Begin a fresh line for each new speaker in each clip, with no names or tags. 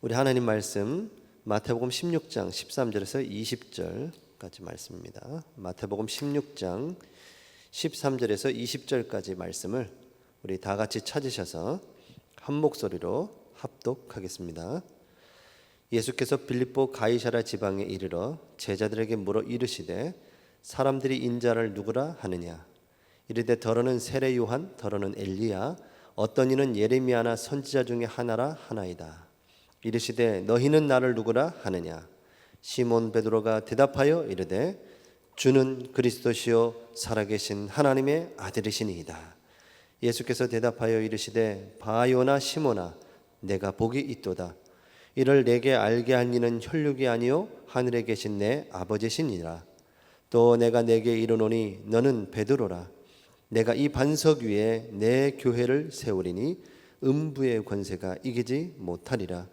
우리 하나님 말씀 마태복음 16장 13절에서 20절까지 말씀입니다. 마태복음 16장 13절에서 20절까지 말씀을 우리 다 같이 찾으셔서 한 목소리로 합독하겠습니다. 예수께서 빌립보 가이사랴 지방에 이르러 제자들에게 물어 이르시되 사람들이 인자를 누구라 하느냐? 이르되 더러는 세례 요한, 더러는 엘리야, 어떤 이는 예레미야나 선지자 중에 하나라 하나이다. 이르시되 너희는 나를 누구라 하느냐? 시몬 베드로가 대답하여 이르되 주는 그리스도시요 살아계신 하나님의 아들이시니이다. 예수께서 대답하여 이르시되 바요나 시몬아, 내가 복이 있도다. 이를 내게 알게 한 이는 혈육이 아니요 하늘에 계신 내 아버지시니라. 또 내가 내게 이르노니 너는 베드로라. 내가 이 반석 위에 내 교회를 세우리니 음부의 권세가 이기지 못하리라.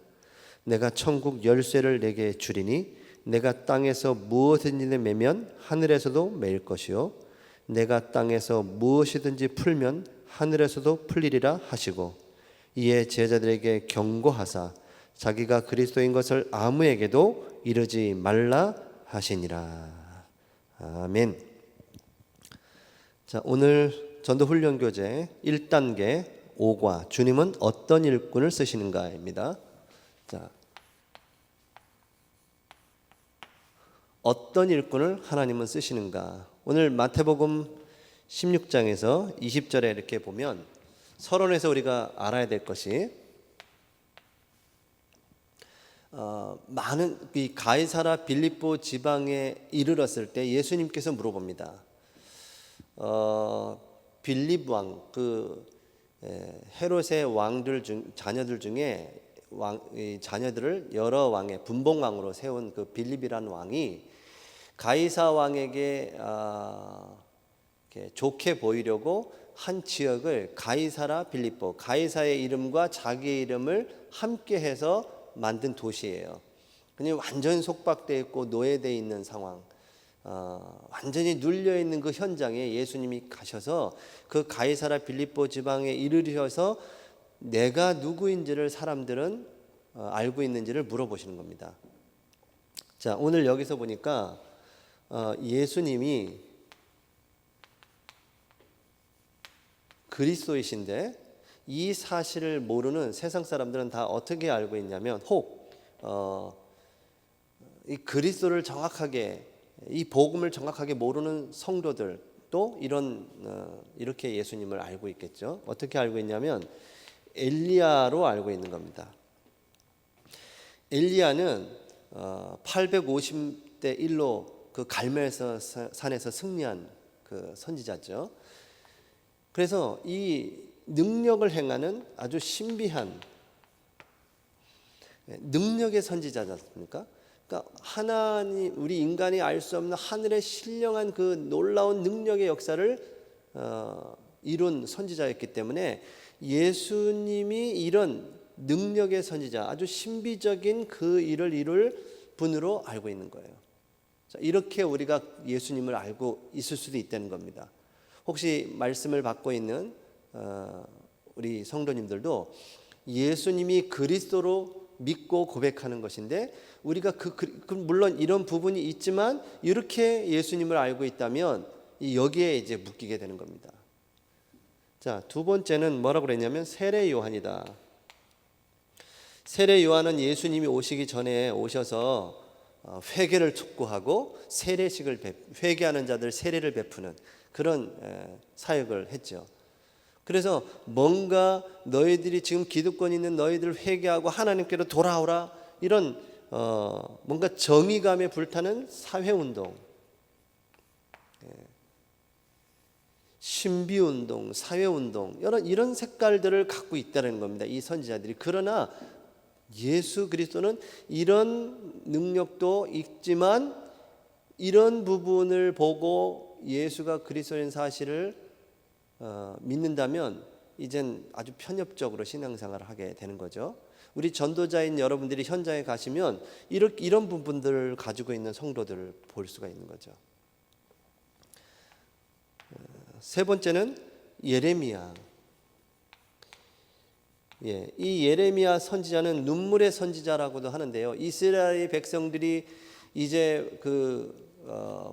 내가 천국 열쇠를 내게 주리니 내가 땅에서 무엇이든지 매면 하늘에서도 매일 것이요 내가 땅에서 무엇이든지 풀면 하늘에서도 풀리리라 하시고, 이에 제자들에게 경고하사 자기가 그리스도인 것을 아무에게도 이르지 말라 하시니라. 아멘. 자, 오늘 전도훈련교재 1단계 5과 주님은 어떤 일꾼을 쓰시는가입니다. 자, 어떤 일꾼을 하나님은 쓰시는가? 오늘 마태복음 16장에서 20절에 이렇게 보면 서론에서 우리가 알아야 될 것이 많은 이 가이사랴 빌립보 지방에 이르렀을 때 예수님께서 물어봅니다. 빌립 왕, 헤롯의 왕들 중 자녀들 중에 이 자녀들을 여러 왕의 분봉 왕으로 세운 그 빌립이라는 왕이 가이사 왕에게 좋게 보이려고 한 지역을 가이사랴 빌립보, 가이사의 이름과 자기의 이름을 함께해서 만든 도시예요. 그냥 완전 속박되어 있고 노예되어 있는 상황, 완전히 눌려 있는 그 현장에 예수님이 가셔서 그 가이사랴 빌립보 지방에 이르셔서 내가 누구인지를 사람들은 알고 있는지를 물어보시는 겁니다. 자, 오늘 여기서 보니까 예수님이 그리스도이신데 이 사실을 모르는 세상 사람들은 다 어떻게 알고 있냐면 혹 이 그리스도를 정확하게, 이 복음을 정확하게 모르는 성도들도 이렇게 예수님을 알고 있겠죠. 어떻게 알고 있냐면 엘리야로 알고 있는 겁니다. 엘리야는 850대 1로 그 갈멜 산에서 승리한 그 선지자죠. 그래서 이 능력을 행하는 아주 신비한 능력의 선지자지 않습니까? 그러니까 하나님, 우리 인간이 알 수 없는 하늘의 신령한 그 놀라운 능력의 역사를 이룬 선지자였기 때문에 예수님이 이런 능력의 선지자, 아주 신비적인 그 일을 이룰 분으로 알고 있는 거예요. 자, 이렇게 우리가 예수님을 알고 있을 수도 있다는 겁니다. 혹시 말씀을 받고 있는 우리 성도님들도 예수님이 그리스도로 믿고 고백하는 것인데, 우리가 물론 이런 부분이 있지만 이렇게 예수님을 알고 있다면 여기에 이제 묶이게 되는 겁니다. 자, 두 번째는 뭐라고 그랬냐면 세례 요한이다. 세례 요한은 예수님이 오시기 전에 오셔서 회개를 촉구하고 회개하는 자들 세례를 베푸는 그런 사역을 했죠. 그래서 뭔가 너희들이 지금 기득권 있는 너희들 회개하고 하나님께로 돌아오라, 이런 뭔가 정의감에 불타는 사회운동, 신비운동, 사회운동, 이런 색깔들을 갖고 있다는 겁니다, 이 선지자들이. 그러나 예수 그리스도는 이런 능력도 있지만 이런 부분을 보고 예수가 그리스도인 사실을 믿는다면 이젠 아주 편협적으로 신앙생활을 하게 되는 거죠. 우리 전도자인 여러분들이 현장에 가시면 이런 부분들을 가지고 있는 성도들을 볼 수가 있는 거죠. 세 번째는 예레미야. 예, 이 예레미야 선지자는 눈물의 선지자라고도 하는데요. 이스라엘 백성들이 이제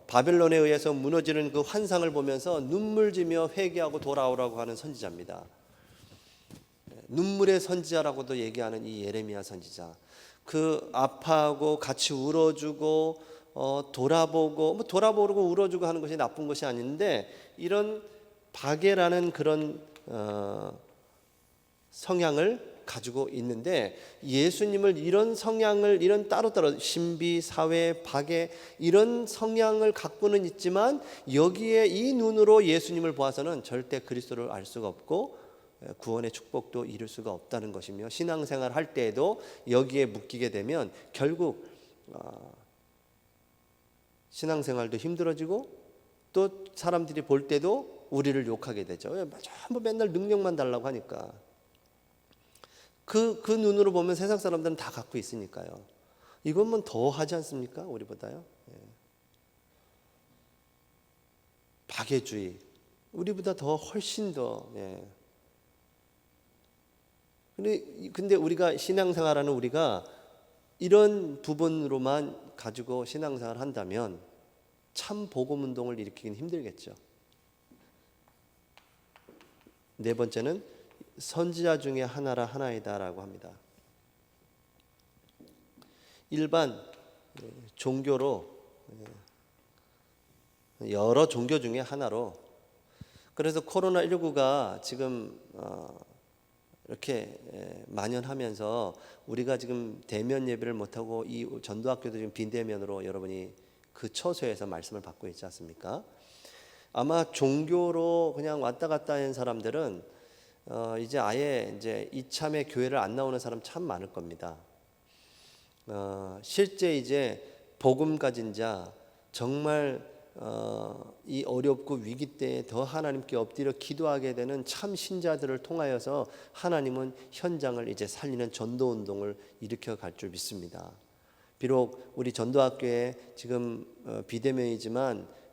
바벨론에 의해서 무너지는 그 환상을 보면서 눈물지며 회개하고 돌아오라고 하는 선지자입니다. 눈물의 선지자라고도 얘기하는 이 예레미야 선지자, 그 아파하고 같이 울어주고 돌아보고 돌아보고 울어주고 하는 것이 나쁜 것이 아닌데, 이런 박해라는 그런 성향을 가지고 있는데, 예수님을 이런 성향을, 이런 따로따로 신비, 사회, 박해, 이런 성향을 갖고는 있지만 여기에 이 눈으로 예수님을 보아서는 절대 그리스도를 알 수가 없고 구원의 축복도 이룰 수가 없다는 것이며, 신앙생활 할 때에도 여기에 묶이게 되면 결국 신앙생활도 힘들어지고 또 사람들이 볼 때도 우리를 욕하게 되죠. 전부 맨날 능력만 달라고 하니까. 그 눈으로 보면 세상 사람들은 다 갖고 있으니까요. 이것만 더 하지 않습니까? 우리보다요. 박애주의, 우리보다 더 훨씬 더. 근데 우리가 신앙생활하는 우리가 이런 부분으로만 가지고 신앙생활을 한다면 참 복음운동을 일으키긴 힘들겠죠. 네 번째는 선지자 중에 하나이다라고 합니다. 일반 종교로, 여러 종교 중에 하나로, 그래서 코로나19가 지금 이렇게 만연하면서 우리가 지금 대면 예배를 못하고 이 전도학교도 지금 비대면으로 여러분이 그 처소에서 말씀을 받고 있지 않습니까? 아마 종교로 그냥 왔다 갔다 하는 사람들은 이제 아예 이제 이참에 교회를 안 나오는 사람 참 많을 겁니다. 실제 이제 복음 가진 자, 정말 이 어렵고 위기 때에 더 하나님께 엎드려 기도하게 되는 참 신자들을 통하여서 하나님은 현장을 이제 살리는 전도 운동을 일으켜 갈 줄 믿습니다. 비록 우리 전도학교에 지금 비대면이지만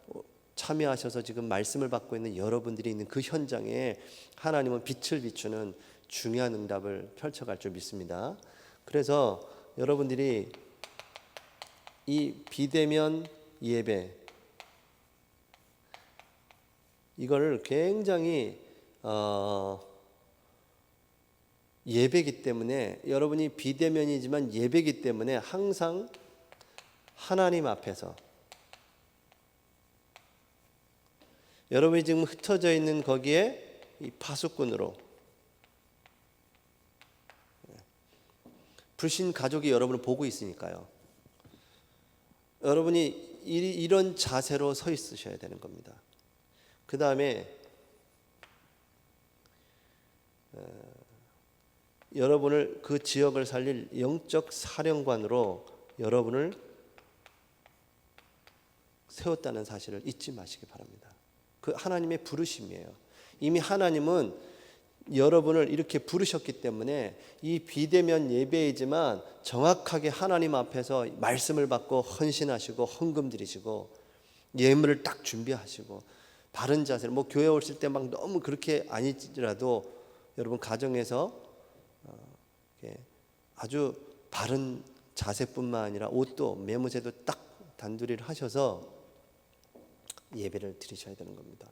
참여하셔서 지금 말씀을 받고 있는 여러분들이 있는 그 현장에 하나님은 빛을 비추는 중요한 응답을 펼쳐갈 줄 믿습니다. 그래서 여러분들이 이 비대면 예배, 이걸 굉장히 예배이기 때문에, 여러분이 비대면이지만 예배이기 때문에 항상 하나님 앞에서, 여러분이 지금 흩어져 있는 거기에 이 파수꾼으로, 불신 가족이 여러분을 보고 있으니까요. 여러분이 이런 자세로 서 있으셔야 되는 겁니다. 그 다음에 여러분을 그 지역을 살릴 영적 사령관으로 여러분을 세웠다는 사실을 잊지 마시기 바랍니다. 그 하나님의 부르심이에요. 이미 하나님은 여러분을 이렇게 부르셨기 때문에 이 비대면 예배이지만 정확하게 하나님 앞에서 말씀을 받고 헌신하시고 헌금 드리시고 예물을 딱 준비하시고 바른 자세로, 교회 오실 때 막 너무 그렇게 아니더라도 여러분 가정에서 아주 바른 자세뿐만 아니라 옷도 매무새도 딱 단둘이를 하셔서 예배를 드리셔야 되는 겁니다.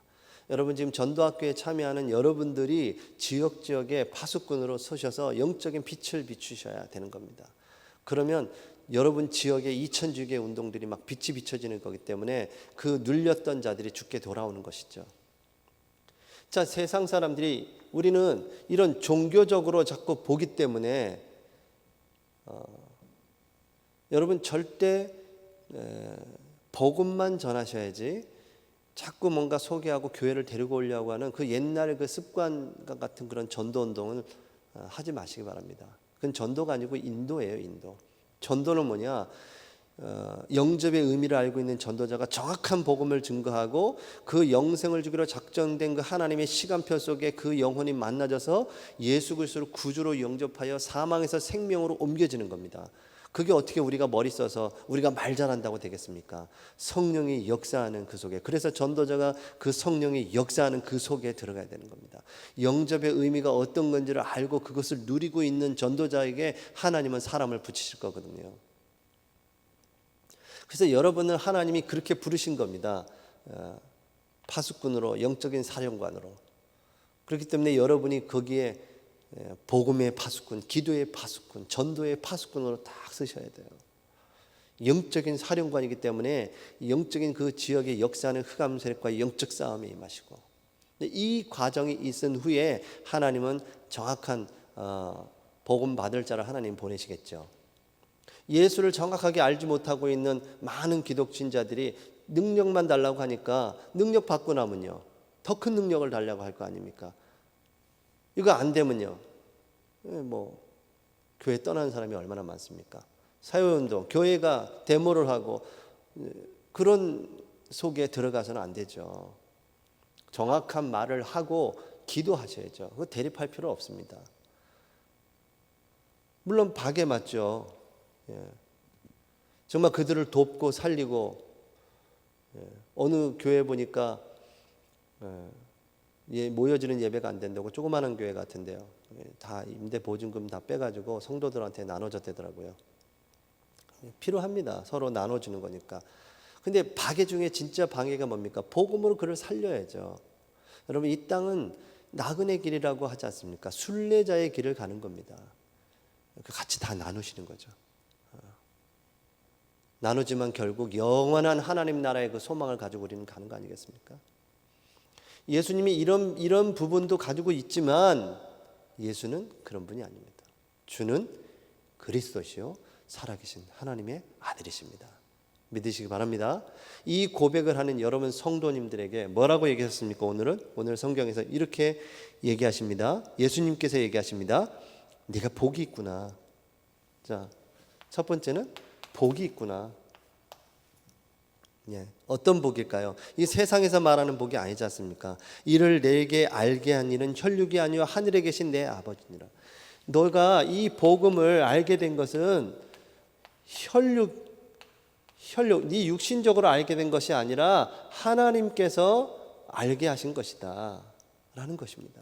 여러분 지금 전도학교에 참여하는 여러분들이 지역에 파수꾼으로 서셔서 영적인 빛을 비추셔야 되는 겁니다. 그러면 여러분 지역의 2000주기의 운동들이 막 빛이 비춰지는 거기 때문에 그 눌렸던 자들이 죽게 돌아오는 것이죠. 자, 세상 사람들이, 우리는 이런 종교적으로 자꾸 보기 때문에 여러분 절대 복음만 전하셔야지 자꾸 뭔가 소개하고 교회를 데리고 오려고 하는 그 옛날 그 습관과 같은 그런 전도 운동은 하지 마시기 바랍니다. 그건 전도가 아니고 인도예요, 인도. 전도는 뭐냐? 영접의 의미를 알고 있는 전도자가 정확한 복음을 증거하고 그 영생을 주기로 작정된 그 하나님의 시간표 속에 그 영혼이 만나져서 예수 그리스도를 구주로 영접하여 사망에서 생명으로 옮겨지는 겁니다. 그게 어떻게 우리가 머리 써서 우리가 말 잘한다고 되겠습니까? 성령이 역사하는 그 속에, 그래서 전도자가 그 성령이 역사하는 그 속에 들어가야 되는 겁니다. 영접의 의미가 어떤 건지를 알고 그것을 누리고 있는 전도자에게 하나님은 사람을 붙이실 거거든요. 그래서 여러분을 하나님이 그렇게 부르신 겁니다. 파수꾼으로, 영적인 사령관으로. 그렇기 때문에 여러분이 거기에 복음의 파수꾼, 기도의 파수꾼, 전도의 파수꾼으로 딱 쓰셔야 돼요. 영적인 사령관이기 때문에 영적인 그 지역에 역사하는 흑암 세력과 영적 싸움에 임하시고, 이 과정이 있은 후에 하나님은 정확한 복음 받을 자를 하나님 보내시겠죠. 예수를 정확하게 알지 못하고 있는 많은 기독신자들이 능력만 달라고 하니까 능력 받고 나면요, 더 큰 능력을 달라고 할 거 아닙니까? 이거 안 되면요, 뭐 교회 떠나는 사람이 얼마나 많습니까? 사회운동, 교회가 데모를 하고 그런 속에 들어가서는 안 되죠. 정확한 말을 하고 기도하셔야죠. 그거 대립할 필요 없습니다. 물론 박에 맞죠. 정말 그들을 돕고 살리고, 어느 교회 보니까 모여지는 예배가 안 된다고, 조그마한 교회 같은데요, 다 임대 보증금 다 빼가지고 성도들한테 나눠줬대더라고요. 필요합니다. 서로 나눠주는 거니까. 근데 방해 중에 진짜 방해가 뭡니까? 복음으로 그를 살려야죠. 여러분, 이 땅은 나그네 길이라고 하지 않습니까? 순례자의 길을 가는 겁니다. 같이 다 나누시는 거죠. 나누지만 결국 영원한 하나님 나라의 그 소망을 가지고 우리는 가는 거 아니겠습니까? 예수님이 이런 부분도 가지고 있지만 예수는 그런 분이 아닙니다. 주는 그리스도시요 살아계신 하나님의 아들이십니다. 믿으시기 바랍니다. 이 고백을 하는 여러분 성도님들에게 뭐라고 얘기하셨습니까? 오늘 성경에서 이렇게 얘기하십니다. 예수님께서 얘기하십니다. 네가 복이 있구나. 자, 첫 번째는 복이 있구나. 어떤 복일까요? 이 세상에서 말하는 복이 아니지 않습니까? 이를 내게 알게 한 이는 혈육이 아니요 하늘에 계신 내 아버지니라. 너가 이 복음을 알게 된 것은 혈육, 네 육신적으로 알게 된 것이 아니라 하나님께서 알게 하신 것이다 라는 것입니다.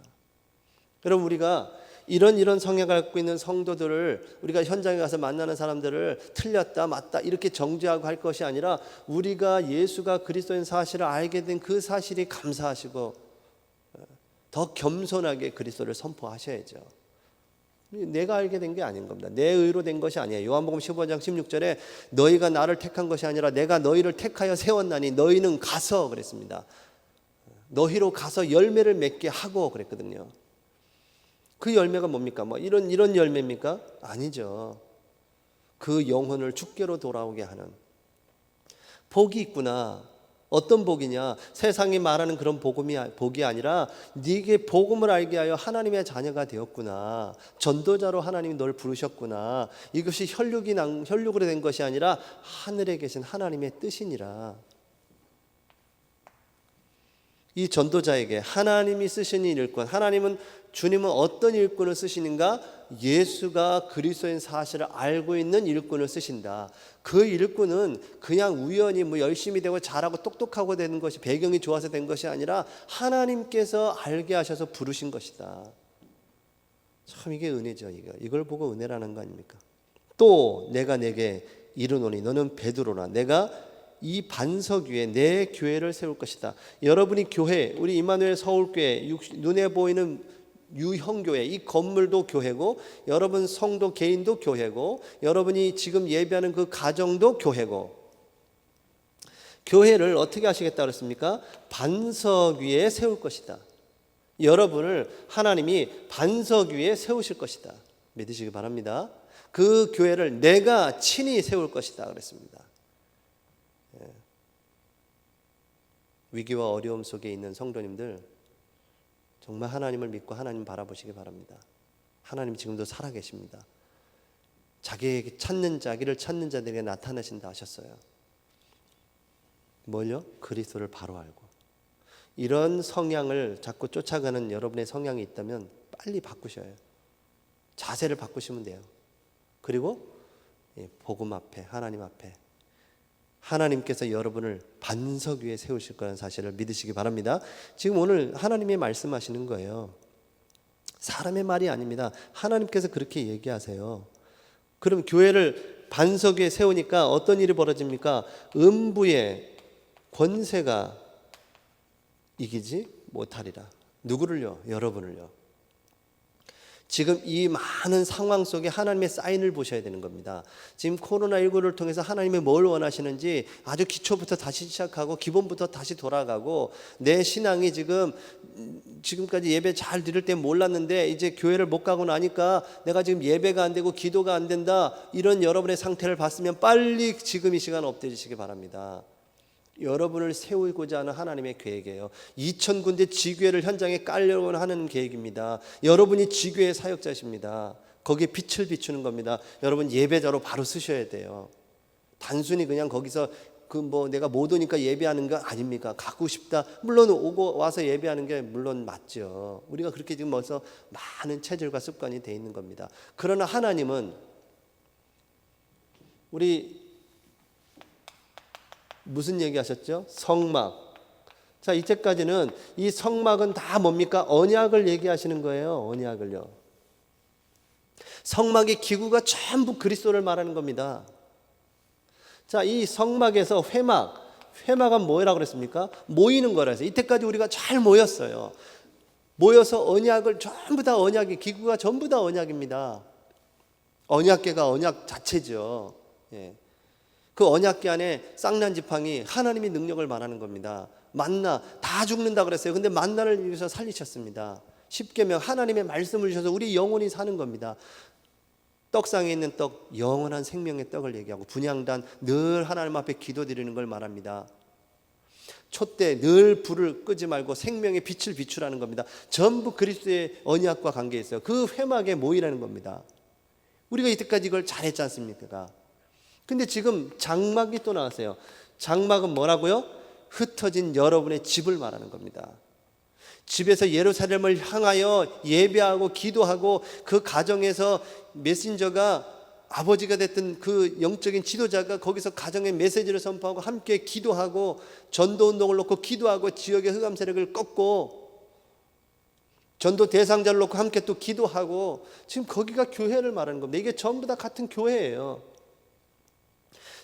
여러분, 우리가 이런 성향을 갖고 있는 성도들을, 우리가 현장에 가서 만나는 사람들을 틀렸다 맞다 이렇게 정죄하고 할 것이 아니라, 우리가 예수가 그리스도인 사실을 알게 된 그 사실이 감사하시고 더 겸손하게 그리스도를 선포하셔야죠. 내가 알게 된 게 아닌 겁니다. 내 의로 된 것이 아니에요. 요한복음 15장 16절에 너희가 나를 택한 것이 아니라 내가 너희를 택하여 세웠나니 너희는 가서 그랬습니다. 너희로 가서 열매를 맺게 하고 그랬거든요. 그 열매가 뭡니까? 뭐 이런 열매입니까? 아니죠. 그 영혼을 주께로 돌아오게 하는 복이 있구나. 어떤 복이냐? 세상이 말하는 그런 복이 아니라 네게 복음을 알게 하여 하나님의 자녀가 되었구나. 전도자로 하나님이 널 부르셨구나. 이것이 혈육으로 된 것이 아니라 하늘에 계신 하나님의 뜻이니라. 이 전도자에게 하나님이 쓰시는 일꾼, 주님은 어떤 일꾼을 쓰시는가? 예수가 그리스도인 사실을 알고 있는 일꾼을 쓰신다. 그 일꾼은 그냥 우연히 열심히 되고 잘하고 똑똑하고 되는 것이, 배경이 좋아서 된 것이 아니라 하나님께서 알게 하셔서 부르신 것이다. 참 이게 은혜죠. 이걸 보고 은혜라는 거 아닙니까? 또 내가 내게 이르노니 너는 베드로라. 내가 이 반석 위에 내 교회를 세울 것이다. 여러분이 교회, 우리 임마누엘 서울교회, 눈에 보이는 유형교회, 이 건물도 교회고, 여러분 성도 개인도 교회고, 여러분이 지금 예배하는 그 가정도 교회고, 교회를 어떻게 하시겠다 그랬습니까? 반석 위에 세울 것이다. 여러분을 하나님이 반석 위에 세우실 것이다. 믿으시기 바랍니다. 그 교회를 내가 친히 세울 것이다 그랬습니다. 위기와 어려움 속에 있는 성도님들, 정말 하나님을 믿고 하나님 바라보시기 바랍니다. 하나님 지금도 살아계십니다. 자기를 찾는 자들에게 나타나신다 하셨어요. 뭘요? 그리스도를 바로 알고. 이런 성향을 자꾸 쫓아가는 여러분의 성향이 있다면 빨리 바꾸셔야 해요. 자세를 바꾸시면 돼요. 그리고 복음 앞에, 하나님 앞에 하나님께서 여러분을 반석 위에 세우실 거라는 사실을 믿으시기 바랍니다. 지금 오늘 하나님이 말씀하시는 거예요. 사람의 말이 아닙니다. 하나님께서 그렇게 얘기하세요. 그럼 교회를 반석 위에 세우니까 어떤 일이 벌어집니까? 음부의 권세가 이기지 못하리라. 누구를요? 여러분을요. 지금 이 많은 상황 속에 하나님의 사인을 보셔야 되는 겁니다. 지금 코로나19를 통해서 하나님이 뭘 원하시는지 아주 기초부터 다시 시작하고 기본부터 다시 돌아가고, 내 신앙이 지금까지 예배 잘 드릴 때 몰랐는데 이제 교회를 못 가고 나니까 내가 지금 예배가 안 되고 기도가 안 된다, 이런 여러분의 상태를 봤으면 빨리 지금 이 시간 엎드리시기 바랍니다. 여러분을 세우고자 하는 하나님의 계획이에요. 2000군데 지교회를 현장에 깔려고 하는 계획입니다. 여러분이 지교회 사역자십니다. 거기에 빛을 비추는 겁니다. 여러분 예배자로 바로 쓰셔야 돼요. 단순히 그냥 거기서 내가 못 오니까 예배하는 거 아닙니까? 가고 싶다. 물론 오고 와서 예배하는 게 물론 맞죠. 우리가 그렇게 지금 벌써 많은 체질과 습관이 돼 있는 겁니다. 그러나 하나님은 우리 무슨 얘기하셨죠? 성막. 자, 이때까지는 이 성막은 다 뭡니까? 언약을 얘기하시는 거예요. 언약을요. 성막의 기구가 전부 그리스도를 말하는 겁니다. 자, 이 성막에서 회막은 뭐라고 그랬습니까? 모이는 거라서. 이때까지 우리가 잘 모였어요. 모여서 언약을 전부 다 언약이, 기구가 전부 다 언약입니다. 언약궤가 언약 자체죠. 예. 그 언약궤 안에 쌍난 지팡이, 하나님의 능력을 말하는 겁니다. 만나 다 죽는다 그랬어요. 근데 만나를 위해서 살리셨습니다. 십계명, 하나님의 말씀을 주셔서 우리 영혼이 사는 겁니다. 떡상에 있는 떡, 영원한 생명의 떡을 얘기하고, 분향단, 늘 하나님 앞에 기도드리는 걸 말합니다. 촛대, 늘 불을 끄지 말고 생명의 빛을 비추라는 겁니다. 전부 그리스도의 언약과 관계에 있어요. 그 회막에 모이라는 겁니다. 우리가 이때까지 이걸 잘했지 않습니까? 근데 지금 장막이 또 나왔어요. 장막은 뭐라고요? 흩어진 여러분의 집을 말하는 겁니다. 집에서 예루살렘을 향하여 예배하고 기도하고, 그 가정에서 메신저가 아버지가 됐던 그 영적인 지도자가 거기서 가정의 메시지를 선포하고 함께 기도하고, 전도운동을 놓고 기도하고, 지역의 흑암 세력을 꺾고, 전도 대상자를 놓고 함께 또 기도하고, 지금 거기가 교회를 말하는 겁니다. 이게 전부 다 같은 교회예요.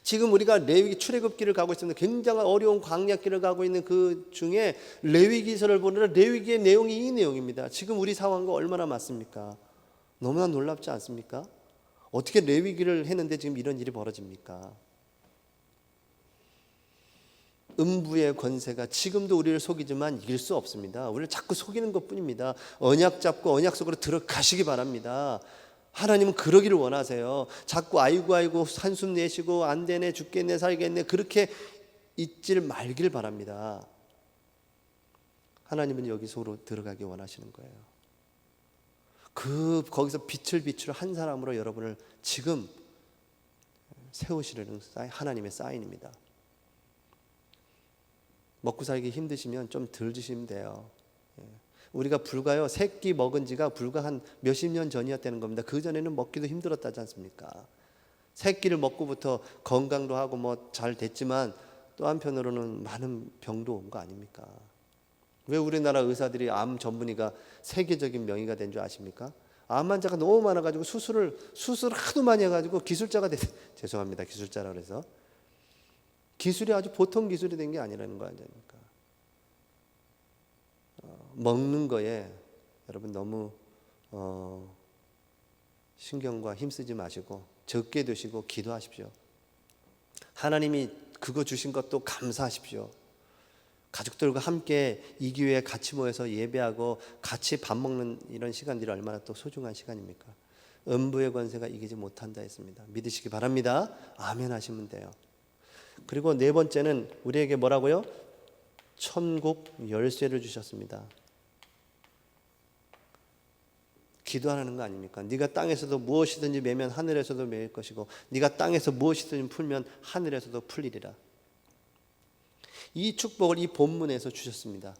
지금 우리가 레위기 출애굽기를 가고 있습니다. 굉장히 어려운 광야길을 가고 있는 그 중에 레위기서를 보느라 레위기의 내용이 이 내용입니다. 지금 우리 상황과 얼마나 맞습니까? 너무나 놀랍지 않습니까? 어떻게 레위기를 했는데 지금 이런 일이 벌어집니까? 음부의 권세가 지금도 우리를 속이지만 이길 수 없습니다. 우리를 자꾸 속이는 것뿐입니다. 언약 잡고 언약 속으로 들어가시기 바랍니다. 하나님은 그러기를 원하세요. 자꾸 아이고 한숨 내쉬고 안 되네, 죽겠네, 살겠네, 그렇게 있질 말길 바랍니다. 하나님은 여기 속으로 들어가기 원하시는 거예요. 거기서 빛을 비추는 한 사람으로 여러분을 지금 세우시려는 하나님의 사인입니다. 먹고 살기 힘드시면 좀 덜 드시면 돼요. 우리가 불과요, 새끼 먹은 지가 불과 한 몇십 년 전이었다는 겁니다. 그 전에는 먹기도 힘들었다지 않습니까? 새끼를 먹고부터 건강도 하고 잘 됐지만 또 한편으로는 많은 병도 온 거 아닙니까? 왜 우리나라 의사들이 암 전문의가 세계적인 명의가 된 줄 아십니까? 암 환자가 너무 많아가지고 수술을 하도 많이 해가지고 기술자가 죄송합니다, 기술자라 그래서 기술이 아주 보통 기술이 된 게 아니라는 거 아닙니까? 먹는 거에 여러분 너무 신경과 힘쓰지 마시고 적게 드시고 기도하십시오. 하나님이 그거 주신 것도 감사하십시오. 가족들과 함께 이 기회에 같이 모여서 예배하고 같이 밥 먹는 이런 시간들이 얼마나 또 소중한 시간입니까? 음부의 권세가 이기지 못한다 했습니다. 믿으시기 바랍니다. 아멘 하시면 돼요. 그리고 네 번째는 우리에게 뭐라고요? 천국 열쇠를 주셨습니다. 기도하는 거 아닙니까? 네가 땅에서도 무엇이든지 매면 하늘에서도 매일 것이고, 네가 땅에서 무엇이든지 풀면 하늘에서도 풀리리라. 이 축복을 이 본문에서 주셨습니다.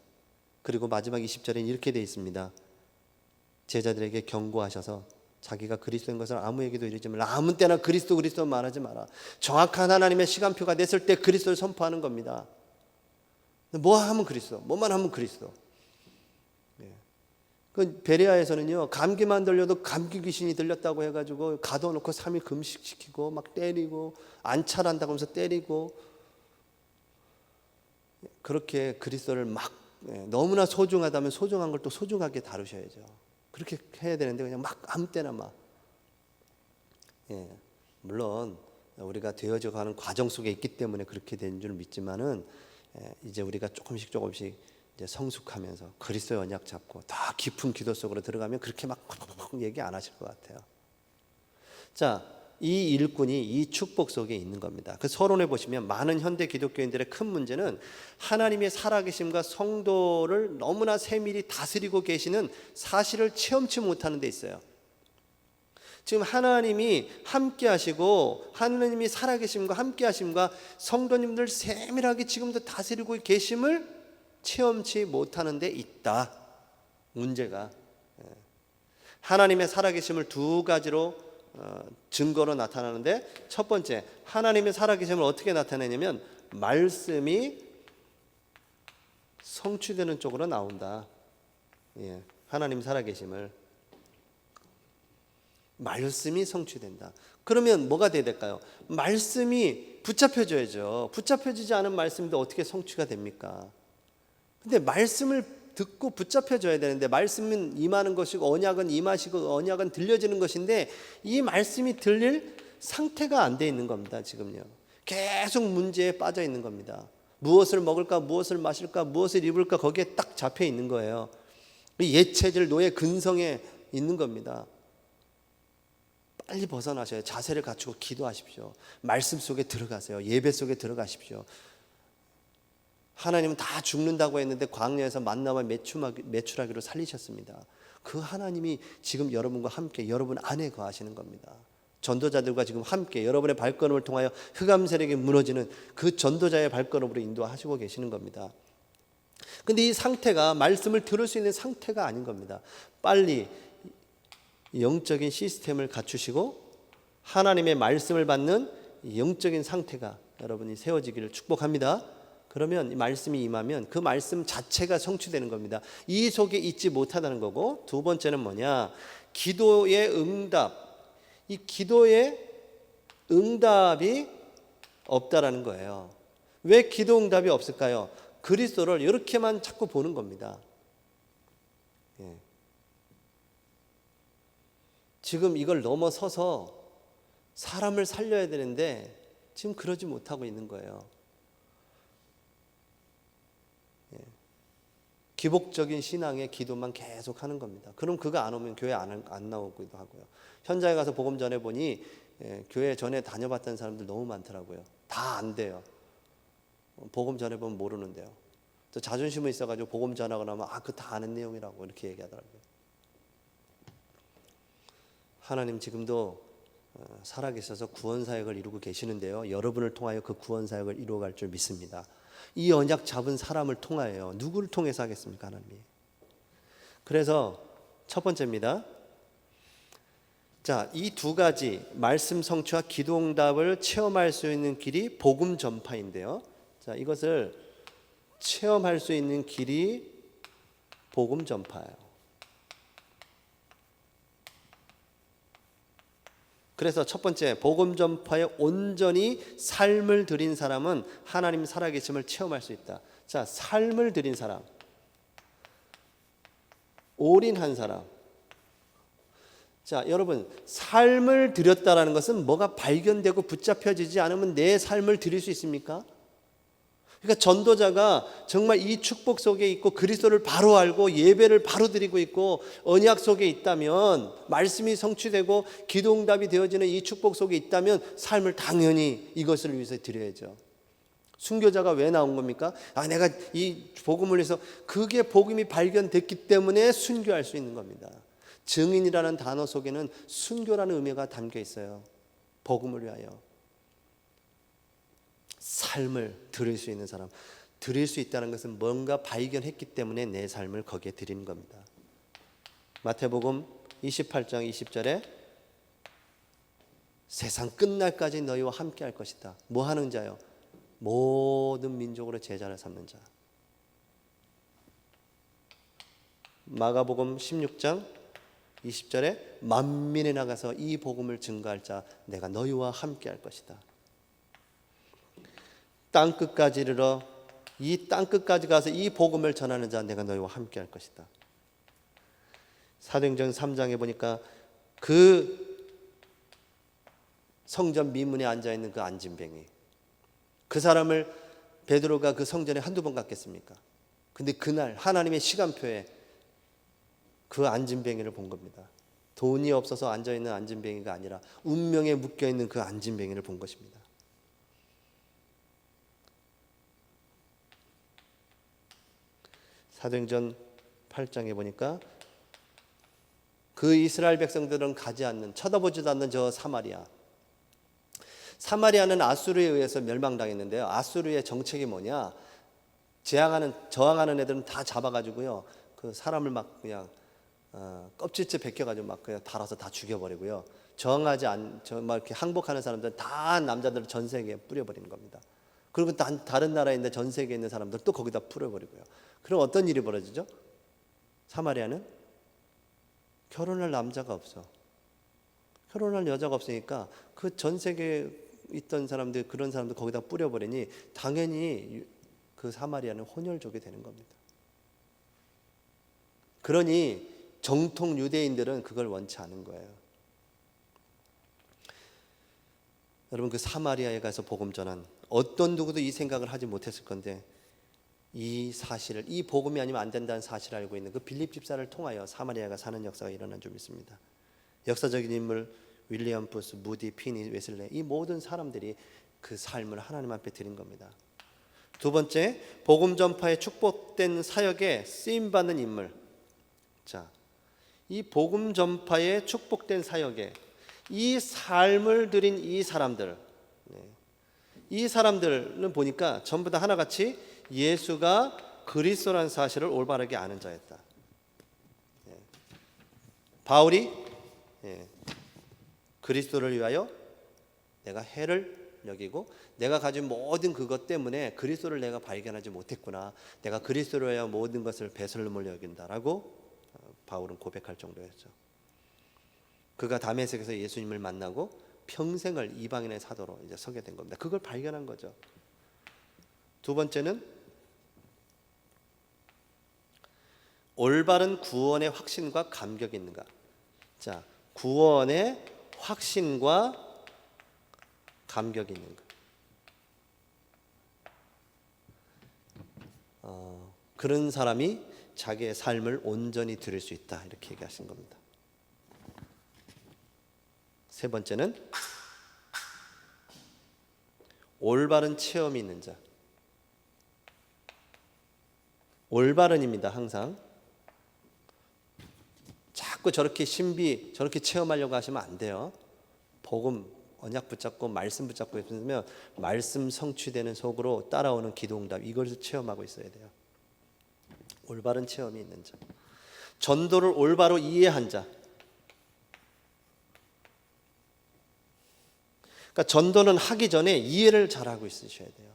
그리고 마지막 20절에는 이렇게 되어 있습니다. 제자들에게 경고하셔서 자기가 그리스도인 것을 아무에게도 이르지 말라. 아무 때나 그리스도 말하지 마라. 정확한 하나님의 시간표가 됐을 때 그리스도를 선포하는 겁니다. 뭐 하면 그리스도, 뭐만 하면 그리스도. 그 베레아에서는요, 감기만 들려도 감기 귀신이 들렸다고 해가지고 가둬놓고 3일 금식시키고 막 때리고, 안찰한다고 하면서 때리고, 그렇게 그리스도를 막 너무나 소중하다면 소중한 걸 또 소중하게 다루셔야죠. 그렇게 해야 되는데 그냥 막 아무 때나 막. 물론 우리가 되어져 가는 과정 속에 있기 때문에 그렇게 된 줄 믿지만은, 이제 우리가 조금씩 이제 성숙하면서 그리스도의 언약 잡고 더 깊은 기도 속으로 들어가면 그렇게 막 얘기 안 하실 것 같아요. 자, 이 일꾼이 이 축복 속에 있는 겁니다. 그 서론에 보시면 많은 현대 기독교인들의 큰 문제는 하나님의 살아계심과 성도를 너무나 세밀히 다스리고 계시는 사실을 체험치 못하는 데 있어요. 지금 하나님이 함께 하시고 하나님이 살아계심과 함께 하심과 성도님들 세밀하게 지금도 다스리고 계심을 체험치 못하는 데 있다. 문제가. 하나님의 살아계심을 두 가지로 증거로 나타나는데, 첫 번째, 하나님의 살아계심을 어떻게 나타내냐면 말씀이 성취되는 쪽으로 나온다. 하나님 살아계심을, 말씀이 성취된다. 그러면 뭐가 돼야 될까요? 말씀이 붙잡혀져야죠. 붙잡혀지지 않은 말씀인데 어떻게 성취가 됩니까? 근데 말씀을 듣고 붙잡혀져야 되는데, 말씀은 임하는 것이고 언약은 임하시고 언약은 들려지는 것인데, 이 말씀이 들릴 상태가 안 돼 있는 겁니다. 지금요 계속 문제에 빠져 있는 겁니다. 무엇을 먹을까, 무엇을 마실까, 무엇을 입을까, 거기에 딱 잡혀 있는 거예요. 옛체질 노예 근성에 있는 겁니다. 빨리 벗어나셔야 자세를 갖추고 기도하십시오. 말씀 속에 들어가세요. 예배 속에 들어가십시오. 하나님은 다 죽는다고 했는데 광야에서 만나와 메추라기로 살리셨습니다. 그 하나님이 지금 여러분과 함께 여러분 안에 거하시는 겁니다. 전도자들과 지금 함께 여러분의 발걸음을 통하여 흑암 세력이 무너지는 그 전도자의 발걸음으로 인도하시고 계시는 겁니다. 근데 이 상태가 말씀을 들을 수 있는 상태가 아닌 겁니다. 빨리 영적인 시스템을 갖추시고 하나님의 말씀을 받는 영적인 상태가 여러분이 세워지기를 축복합니다. 그러면 이 말씀이 임하면 그 말씀 자체가 성취되는 겁니다. 이 속에 있지 못하다는 거고, 두 번째는 뭐냐? 기도의 응답. 이 기도의 응답이 없다라는 거예요. 왜 기도 응답이 없을까요? 그리스도를 이렇게만 자꾸 보는 겁니다. 지금 이걸 넘어서서 사람을 살려야 되는데 지금 그러지 못하고 있는 거예요. 기복적인 신앙의 기도만 계속 하는 겁니다. 그럼 그거 안 오면 교회 안 나오기도 하고요. 현장에 가서 복음 전해보니 교회 전에 다녀봤던 사람들 너무 많더라고요. 다 안 돼요. 복음 전해보면 모르는데요. 또 자존심이 있어가지고 복음 전하고 나면 그거 다 아는 내용이라고 이렇게 얘기하더라고요. 하나님 지금도 살아계셔서 구원사역을 이루고 계시는데요, 여러분을 통하여 그 구원사역을 이루어갈 줄 믿습니다. 이 언약 잡은 사람을 통하여, 누구를 통해서 하겠습니까? 하나님이. 그래서 첫 번째입니다. 자, 이 두 가지 말씀 성취와 기도 응답을 체험할 수 있는 길이 복음 전파인데요, 자, 이것을 체험할 수 있는 길이 복음 전파예요. 그래서 첫 번째, 복음 전파에 온전히 삶을 들인 사람은 하나님 살아계심을 체험할 수 있다. 자, 삶을 들인 사람, 올인한 사람. 자, 여러분, 삶을 들였다라는 것은 뭐가 발견되고 붙잡혀지지 않으면 내 삶을 드릴 수 있습니까? 그러니까 전도자가 정말 이 축복 속에 있고 그리스도를 바로 알고 예배를 바로 드리고 있고 언약 속에 있다면, 말씀이 성취되고 기도응답이 되어지는 이 축복 속에 있다면 삶을 당연히 이것을 위해서 드려야죠. 순교자가 왜 나온 겁니까? 내가 이 복음을 위해서, 그게 복음이 발견됐기 때문에 순교할 수 있는 겁니다. 증인이라는 단어 속에는 순교라는 의미가 담겨 있어요. 복음을 위하여. 삶을 드릴 수 있는 사람, 드릴 수 있다는 것은 뭔가 발견했기 때문에 내 삶을 거기에 드리는 겁니다. 마태복음 28장 20절에 세상 끝날까지 너희와 함께 할 것이다. 뭐 하는 자요? 모든 민족으로 제자를 삼는 자. 마가복음 16장 20절에 만민에 나가서 이 복음을 증거할 자 내가 너희와 함께 할 것이다. 땅끝까지 이르러 이 땅끝까지 가서 이 복음을 전하는 자 내가 너희와 함께 할 것이다. 사도행전 3장에 보니까 그 성전 미문에 앉아있는 그 안진뱅이, 그 사람을 베드로가 그 성전에 한두 번 갔겠습니까? 근데 그날 하나님의 시간표에 그 안진뱅이를 본 겁니다. 돈이 없어서 앉아있는 안진뱅이가 아니라 운명에 묶여있는 그 안진뱅이를 본 것입니다. 사도행전 8장에 보니까 그 이스라엘 백성들은 가지 않는, 쳐다보지도 않는 저 사마리아. 사마리아는 아수르에 의해서 멸망당했는데요. 아수르의 정책이 뭐냐? 저항하는 애들은 다 잡아가지고요. 그 사람을 막 그냥 껍질째 벗겨가지고 막 그냥 달아서 다 죽여버리고요. 막 이렇게 항복하는 사람들 다 남자들을 전 세계에 뿌려버리는 겁니다. 그리고 다른 나라에 있는 전 세계에 있는 사람들 또 거기다 뿌려버리고요. 그럼 어떤 일이 벌어지죠? 사마리아는 결혼할 남자가 없어. 결혼할 여자가 없으니까 그 전 세계에 있던 사람들, 그런 사람들 거기다 뿌려버리니 당연히 그 사마리아는 혼혈족이 되는 겁니다. 그러니 정통 유대인들은 그걸 원치 않은 거예요. 여러분, 그 사마리아에 가서 복음 전한 어떤 누구도 이 생각을 하지 못했을 건데 이 사실을, 이 복음이 아니면 안 된다는 사실을 알고 있는 그 빌립 집사를 통하여 사마리아가 사는 역사가 일어난 줄 믿습니다. 역사적인 인물 윌리엄 부스, 무디, 피니, 웨슬레, 이 모든 사람들이 그 삶을 하나님 앞에 드린 겁니다. 두 번째, 복음 전파의 축복된 사역에 쓰임 받는 인물. 자, 이 복음 전파의 축복된 사역에 이 삶을 드린 이 사람들, 이 사람들은 보니까 전부 다 하나같이 예수가 그리스도라는 사실을 올바르게 아는 자였다. 바울이 그리스도를 위하여 내가 해를 여기고 내가 가진 모든 그것 때문에 그리스도를 내가 발견하지 못했구나. 내가 그리스도를 위하여 모든 것을 배설물로 여긴다라고 바울은 고백할 정도였죠. 그가 다메섹에서 예수님을 만나고 평생을 이방인의 사도로 이제 서게 된 겁니다. 그걸 발견한 거죠. 두 번째는 올바른 구원의 확신과 감격이 있는가. 자, 구원의 확신과 감격이 있는가. 그런 사람이 자기의 삶을 온전히 드릴 수 있다, 이렇게 얘기하신 겁니다. 세 번째는 올바른 체험이 있는 자. 올바른입니다. 항상 자꾸 저렇게 신비, 저렇게 체험하려고 하시면 안 돼요. 복음, 언약 붙잡고 말씀 붙잡고 있으면 말씀 성취되는 속으로 따라오는 기도응답, 이걸 체험하고 있어야 돼요. 올바른 체험이 있는 자. 전도를 올바로 이해한 자. 그러니까 전도는 하기 전에 이해를 잘하고 있으셔야 돼요.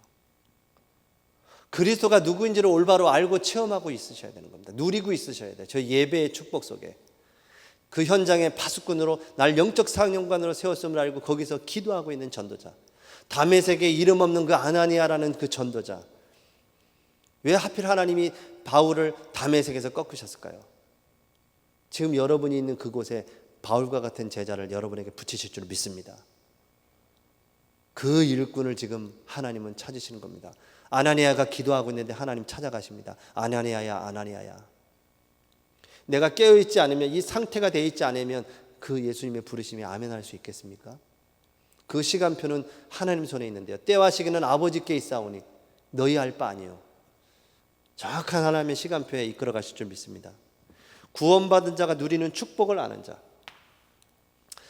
그리스도가 누구인지를 올바로 알고 체험하고 있으셔야 되는 겁니다. 누리고 있으셔야 돼요. 저 예배의 축복 속에. 그 현장의 파수꾼으로 날 영적 사령관으로 세웠음을 알고 거기서 기도하고 있는 전도자. 다메섹에 이름 없는 그 아나니아라는 그 전도자. 왜 하필 하나님이 바울을 다메섹에서 꺾으셨을까요? 지금 여러분이 있는 그곳에 바울과 같은 제자를 여러분에게 붙이실 줄 믿습니다. 그 일꾼을 지금 하나님은 찾으시는 겁니다. 아나니아가 기도하고 있는데 하나님 찾아가십니다. 아나니아야, 아나니아야. 내가 깨어있지 않으면, 이 상태가 되어 있지 않으면 그 예수님의 부르심에 아멘할 수 있겠습니까? 그 시간표는 하나님 손에 있는데요. 때와 시기는 아버지께 있사오니 너희 알 바 아니요. 정확한 하나님의 시간표에 이끌어 가실 줄 믿습니다. 구원받은 자가 누리는 축복을 아는 자.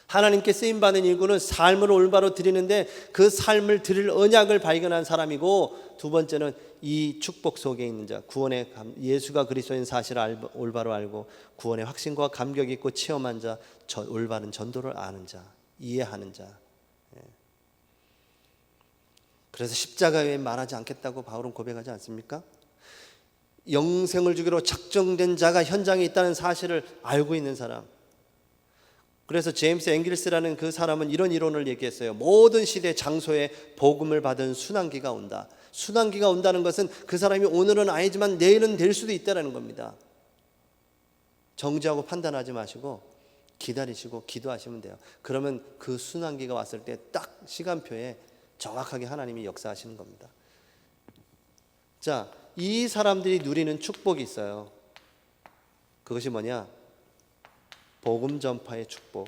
하나님께 쓰임받은 일꾼은 삶을 올바로 드리는데 그 삶을 드릴 언약을 발견한 사람이고, 두 번째는 이 축복 속에 있는 자, 구원의 예수가 그리스도인 사실을 올바로 알고 구원의 확신과 감격 있고 체험한 자, 올바른 전도를 아는 자, 이해하는 자. 그래서 십자가 외에 말하지 않겠다고 바울은 고백하지 않습니까? 영생을 주기로 작정된 자가 현장에 있다는 사실을 알고 있는 사람. 그래서 제임스 앵글스라는 그 사람은 이런 이론을 얘기했어요. 모든 시대 장소에 복음을 받은 순환기가 온다. 순환기가 온다는 것은 그 사람이 오늘은 아니지만 내일은 될 수도 있다는 겁니다. 정죄하고 판단하지 마시고 기다리시고 기도하시면 돼요. 그러면 그 순환기가 왔을 때 딱 시간표에 정확하게 하나님이 역사하시는 겁니다. 자, 이 사람들이 누리는 축복이 있어요. 그것이 뭐냐? 복음 전파의 축복.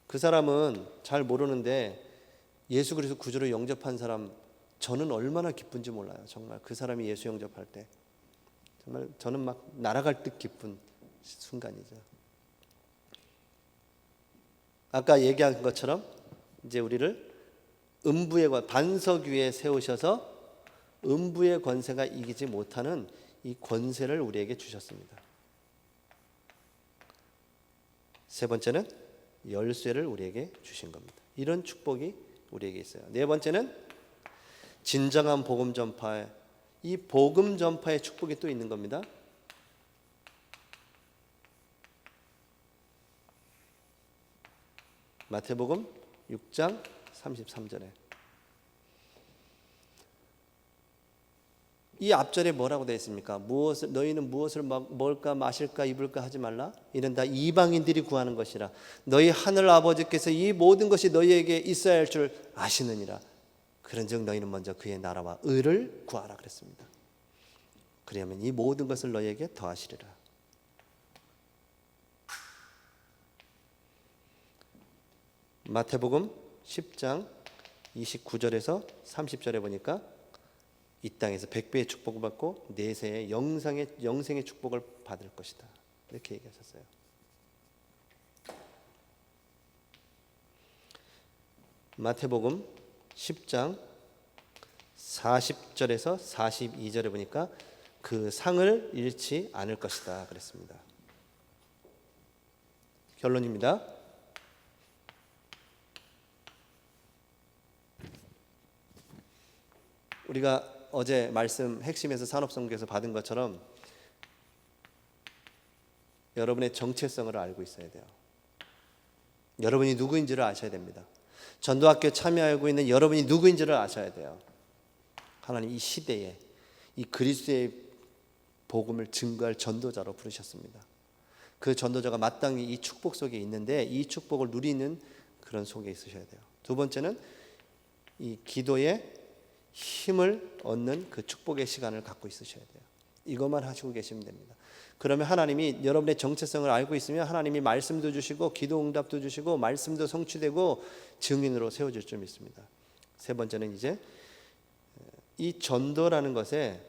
그 사람은 잘 모르는데 예수 그리스도 구주로 영접한 사람, 저는 얼마나 기쁜지 몰라요. 정말 그 사람이 예수 영접할 때 정말 저는 막 날아갈 듯 기쁜 순간이죠. 아까 얘기한 것처럼 이제 우리를 음부의 반석 위에 세우셔서 음부의 권세가 이기지 못하는 이 권세를 우리에게 주셨습니다. 세 번째는 열쇠를 우리에게 주신 겁니다. 이런 축복이 우리에게 있어요. 네 번째는 진정한 복음 전파에, 이 복음 전파의 축복이 또 있는 겁니다. 마태복음 6장 33절에 이 앞절에 뭐라고 되어 있습니까? 너희는 무엇을 먹을까 마실까 입을까 하지 말라. 이는 다 이방인들이 구하는 것이라. 너희 하늘 아버지께서 이 모든 것이 너희에게 있어야 할 줄 아시느니라. 그런즉 너희는 먼저 그의 나라와 의를 구하라 그랬습니다. 그러면 이 모든 것을 너희에게 더하시리라. 마태복음 10장 29절에서 30절에 보니까 이 땅에서 100배의 축복을 받고 내세의 영생의 축복을 받을 것이다. 이렇게 얘기하셨어요. 마태복음 10장 40절에서 42절에 보니까 그 상을 잃지 않을 것이다 그랬습니다. 결론입니다. 우리가 어제 말씀 핵심에서 산업선교에서 받은 것처럼 여러분의 정체성을 알고 있어야 돼요. 여러분이 누구인지를 아셔야 됩니다. 전도학교에 참여하고 있는 여러분이 누구인지를 아셔야 돼요. 하나님 이 시대에 이 그리스도의 복음을 증거할 전도자로 부르셨습니다. 그 전도자가 마땅히 이 축복 속에 있는데 이 축복을 누리는 그런 속에 있으셔야 돼요. 두 번째는 이 기도에 힘을 얻는 그 축복의 시간을 갖고 있으셔야 돼요. 이것만 하시고 계시면 됩니다. 그러면 하나님이 여러분의 정체성을 알고 있으면 하나님이 말씀도 주시고 기도 응답도 주시고 말씀도 성취되고 증인으로 세워질 줄 믿습니다. 세 번째는 이제 이 전도라는 것에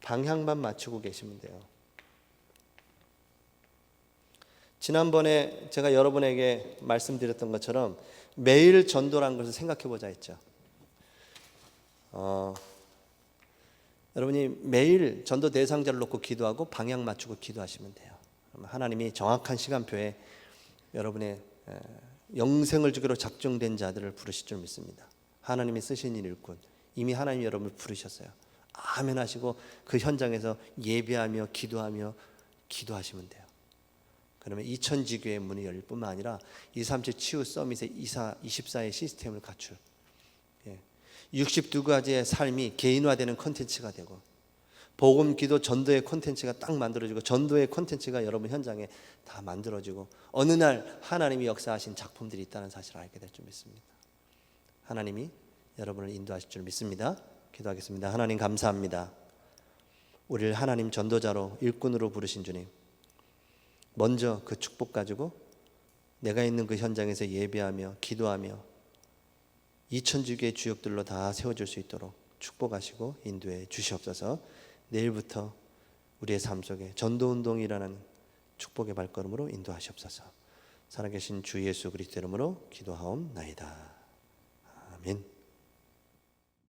방향만 맞추고 계시면 돼요. 지난번에 제가 여러분에게 말씀드렸던 것처럼 매일 전도라는 것을 생각해 보자 했죠. 여러분이 매일 전도 대상자를 놓고 기도하고 방향 맞추고 기도하시면 돼요. 하나님이 정확한 시간표에 여러분의 영생을 주기로 작정된 자들을 부르실 줄 믿습니다. 하나님이 쓰신 일꾼, 이미 하나님이 여러분을 부르셨어요. 아멘 하시고 그 현장에서 예배하며 기도하시면 돼요. 그러면 2000지교의 문이 열릴 뿐만 아니라 237 치유 서밋의 24의 시스템을 갖출 62가지의 삶이 개인화되는 콘텐츠가 되고 복음, 기도, 전도의 콘텐츠가 딱 만들어지고 전도의 콘텐츠가 여러분 현장에 다 만들어지고 어느 날 하나님이 역사하신 작품들이 있다는 사실을 알게 될 줄 믿습니다. 하나님이 여러분을 인도하실 줄 믿습니다. 기도하겠습니다. 하나님 감사합니다. 우리를 하나님 전도자로 일꾼으로 부르신 주님, 먼저 그 축복 가지고 내가 있는 그 현장에서 예배하며 기도하며 2000주교의 주역들로 다 세워질 수 있도록 축복하시고 인도해 주시옵소서. 내일부터 우리의 삶 속에 전도운동이라는 축복의 발걸음으로 인도하시옵소서. 살아계신 주 예수 그리스도 이름으로 기도하옵나이다. 아멘.